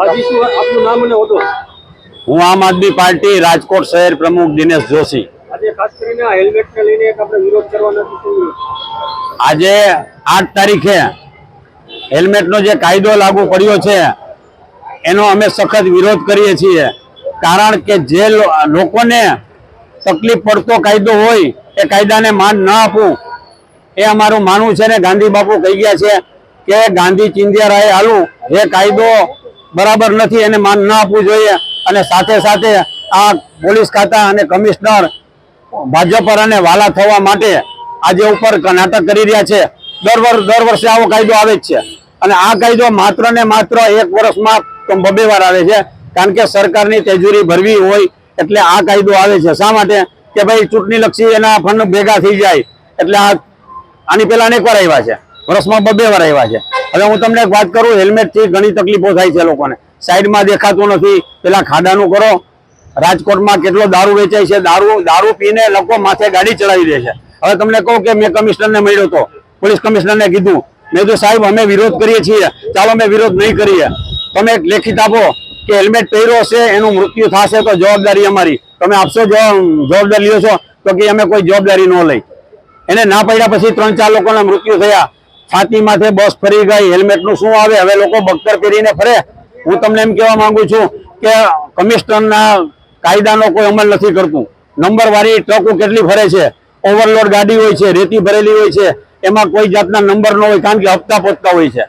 હાજી શું આપનું નામ અને હોદ્દો? હું આમ આદમી પાર્ટી રાજકોટ શહેર પ્રમુખ દિનેશ જોશી. આજે ખાસ કરીને આ હેલ્મેટને લઈને એક આપણે વિરોધ કરવાનો છે. શું વિરોધ? આજે 8 તારીખે હેલ્મેટનો જે કાયદો લાગુ પડ્યો છે એનો અમે સખત વિરોધ કરીએ છીએ. કારણ કે જે લોકોને તકલીફ પડતો કાયદો હોય એ કાયદાને માન ન આપવું એ અમારું માનવું છે. ને ગાંધી બાપુ કહી ગયા છે કે ગાંધી ચિંધ્યા રાહે હાલું, જે કાયદો બરાબર નથી એને માન ન આપવું જોઈએ. અને સાથે સાથે આ પોલીસ ખાતા અને કમિશનર ભાજપ અને વાલા થવા માટે આજે ઉપર નાટક કરી રહ્યા છે. દર વર્ષે આવો કાયદો આવે જ છે અને આ કાયદો માત્ર ને માત્ર 1 વર્ષમાં 2 વાર આવે છે. કારણ કે સરકારની તેજુરી ભરવી હોય એટલે આ કાયદો આવે છે. શા માટે? કે ભાઈ ચૂંટણી લક્ષી એના ફંડ ભેગા થઈ જાય એટલે આની પહેલા અનેક વાર આવ્યા છે, વર્ષમાં 2 વાર આવ્યા છે. હવે હું તમને એક વાત કરું, હેલ્મેટથી ઘણી તકલીફો થાય છે લોકોને. સાઈડમાં દેખાતું નથી. પેલા ખાડાનું કરો, રાજકોટમાં કેટલો દારૂ વેચાય છે, દારૂ પીને લોકો માથે ગાડી ચડાવી દે છે. હવે તમને કહું કે મેં કમિશનરને મળ્યો હતો, પોલીસ કમિશનરને કીધું, મેં તો સાહેબ અમે વિરોધ કરીએ છીએ, ચાલો અમે વિરોધ નહીં કરીએ, તમે એક લેખિત આપો કે હેલ્મેટ પહેર્યો હશે એનું મૃત્યુ થશે તો જવાબદારી અમારી, તમે આપશો? જવાબદારી લ્યો છો? તો કે અમે કોઈ જવાબદારી ન લઈ. એને ના પડ્યા પછી 3-4 લોકોના મૃત્યુ થયા. છાતી માથે બસ ફરી ગઈ. હેલ્મેટનું શું આવે? હવે લોકો બખ્તર પહેરીને ફરે. હું તમને એમ કહેવા માંગુ છું કે કમિશનરના કાયદાનો કોઈ અમલ નથી કરતું. નંબરવાળી ટ્રકો કેટલી ફરે છે, ઓવરલોડ ગાડી હોય છે, રેતી ભરેલી હોય છે, એમાં કોઈ જાતના નંબર ન હોય કારણ કે હપ્તા પહોંચતા હોય છે.